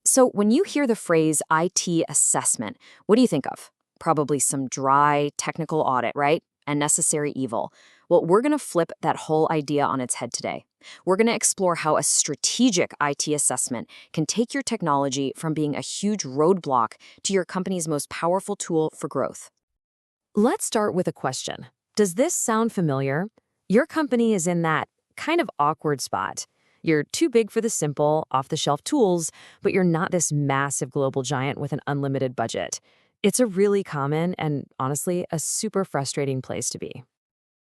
So, when you hear the phrase IT assessment, what do you think of? Probably some dry, technical audit, right? And necessary evil. Well, we're going to flip that whole idea on its head today. We're going to explore how a strategic IT assessment can take your technology from being a huge roadblock to your company's most powerful tool for growth. Let's start with a question. Does this sound familiar? Your company is in that kind of awkward spot. You're too big for the simple, off the shelf tools, but you're not this massive global giant with an unlimited budget. It's a really common and honestly, a super frustrating place to be.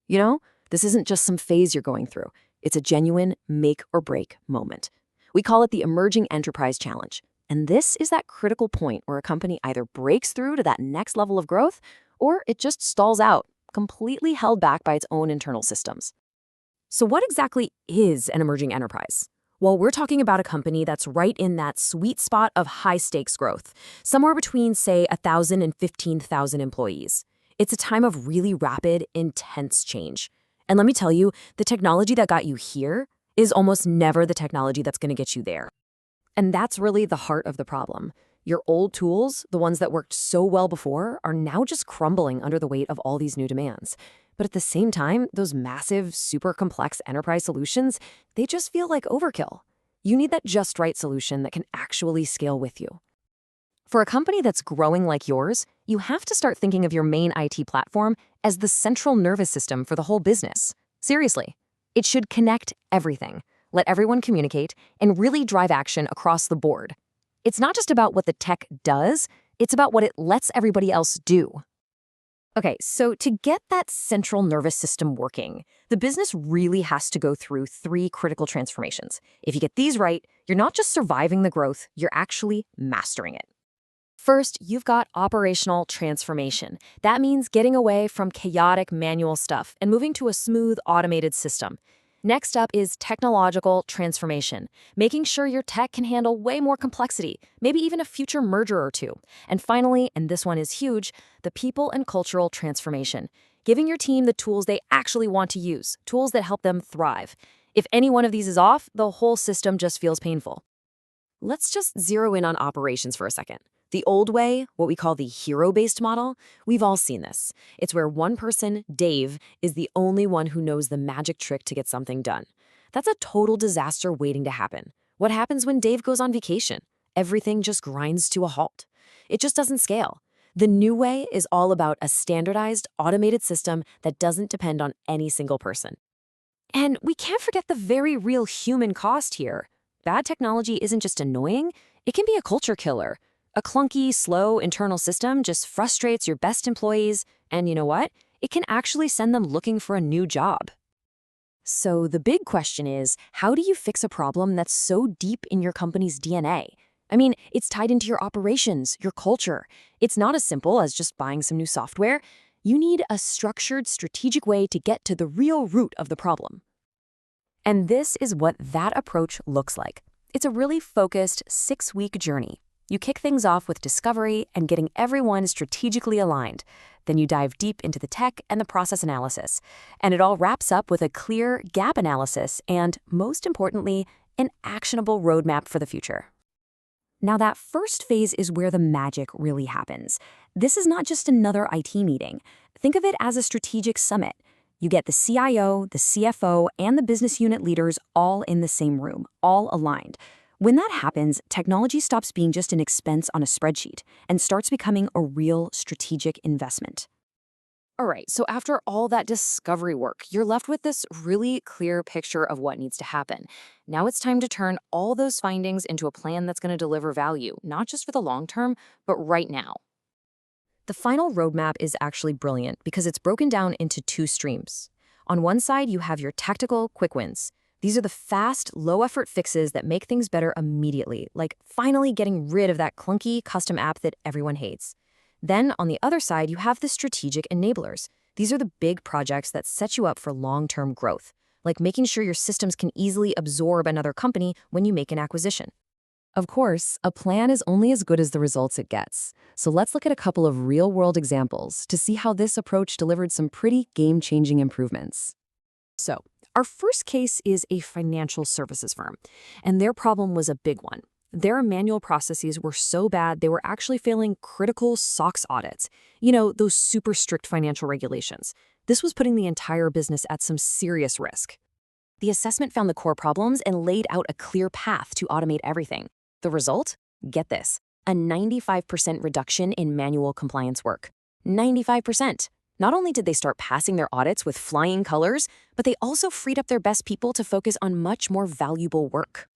You know, this isn't just some phase you're going through, it's a genuine make or break moment. We call it the Emerging Enterprise Challenge. And this is that critical point where a company either breaks through to that next level of growth or it just stalls out, completely held back by its own internal systems. So, what exactly is an emerging enterprise? Well, we're talking about a company that's right in that sweet spot of high stakes growth, somewhere between, say, 1,000 and 15,000 employees. It's a time of really rapid, intense change. And let me tell you, the technology that got you here is almost never the technology that's going to get you there. And that's really the heart of the problem. Your old tools, the ones that worked so well before, are now just crumbling under the weight of all these new demands. But at the same time, those massive, super complex enterprise solutions, they just feel like overkill. You need that just right solution that can actually scale with you. For a company that's growing like yours, you have to start thinking of your main IT platform as the central nervous system for the whole business. Seriously, it should connect everything, let everyone communicate, and really drive action across the board. It's not just about what the tech does, it's about what it lets everybody else do. Okay, so to get that central nervous system working, the business really has to go through three critical transformations. If you get these right, you're not just surviving the growth, you're actually mastering it. First, you've got operational transformation. That means getting away from chaotic manual stuff and moving to a smooth, automated system. Next up is technological transformation, making sure your tech can handle way more complexity, maybe even a future merger or two. And finally, and this one is huge, the people and cultural transformation, giving your team the tools they actually want to use, tools that help them thrive. If any one of these is off, the whole system just feels painful. Let's just zero in on operations for a second. The old way, what we call the hero-based model, we've all seen this. It's where one person, Dave, is the only one who knows the magic trick to get something done. That's a total disaster waiting to happen. What happens when Dave goes on vacation? Everything just grinds to a halt. It just doesn't scale. The new way is all about a standardized, automated system that doesn't depend on any single person. And we can't forget the very real human cost here. Bad technology isn't just annoying, it can be a culture killer. A clunky, slow internal system just frustrates your best employees, and you know what? It can actually send them looking for a new job. So the big question is, how do you fix a problem that's so deep in your company's DNA? I mean, it's tied into your operations, your culture. It's not as simple as just buying some new software. You need a structured, strategic way to get to the real root of the problem. And this is what that approach looks like. It's a really focused 6-week journey. You kick things off with discovery and getting everyone strategically aligned. Then you dive deep into the tech and the process analysis. And it all wraps up with a clear gap analysis and, most importantly, an actionable roadmap for the future. Now, that first phase is where the magic really happens. This is not just another IT meeting. Think of it as a strategic summit. You get the CIO, the CFO, and the business unit leaders all in the same room, all aligned. When that happens, technology stops being just an expense on a spreadsheet and starts becoming a real strategic investment. All right, so after all that discovery work, you're left with this really clear picture of what needs to happen. Now it's time to turn all those findings into a plan that's going to deliver value, not just for the long term, but right now. The final roadmap is actually brilliant because it's broken down into two streams. On one side, you have your tactical quick wins. These are the fast, low-effort fixes that make things better immediately, like finally getting rid of that clunky custom app that everyone hates. Then, on the other side, you have the strategic enablers. These are the big projects that set you up for long-term growth, like making sure your systems can easily absorb another company when you make an acquisition. Of course, a plan is only as good as the results it gets. So let's look at a couple of real-world examples to see how this approach delivered some pretty game-changing improvements. So, our first case is a financial services firm, and their problem was a big one. Their manual processes were so bad they were actually failing critical SOX audits. You know, those super strict financial regulations. This was putting the entire business at some serious risk. The assessment found the core problems and laid out a clear path to automate everything. The result? Get this, a 95% reduction in manual compliance work. 95%. Not only did they start passing their audits with flying colors, but they also freed up their best people to focus on much more valuable work.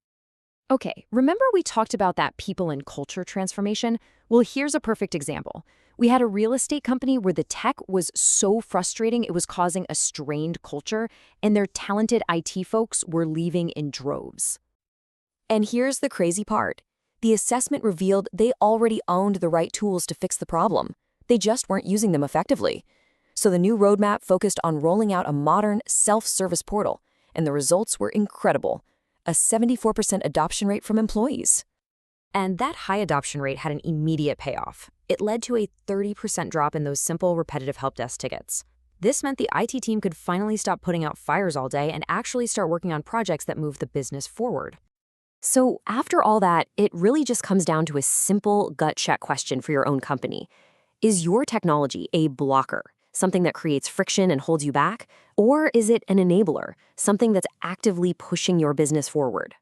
Okay, remember we talked about that people and culture transformation? Well, here's a perfect example. We had a real estate company where the tech was so frustrating it was causing a strained culture, and their talented IT folks were leaving in droves. And here's the crazy part. The assessment revealed they already owned the right tools to fix the problem. They just weren't using them effectively. So the new roadmap focused on rolling out a modern, self-service portal, and the results were incredible. A 74% adoption rate from employees. And that high adoption rate had an immediate payoff. It led to a 30% drop in those simple, repetitive help desk tickets. This meant the IT team could finally stop putting out fires all day and actually start working on projects that move the business forward. So after all that, it really just comes down to a simple gut check question for your own company. Is your technology a blocker, something that creates friction and holds you back? Or is it an enabler, something that's actively pushing your business forward?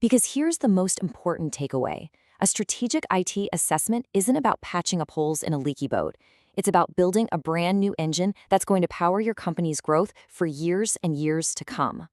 Because here's the most important takeaway. A strategic IT assessment isn't about patching up holes in a leaky boat. It's about building a brand new engine that's going to power your company's growth for years and years to come.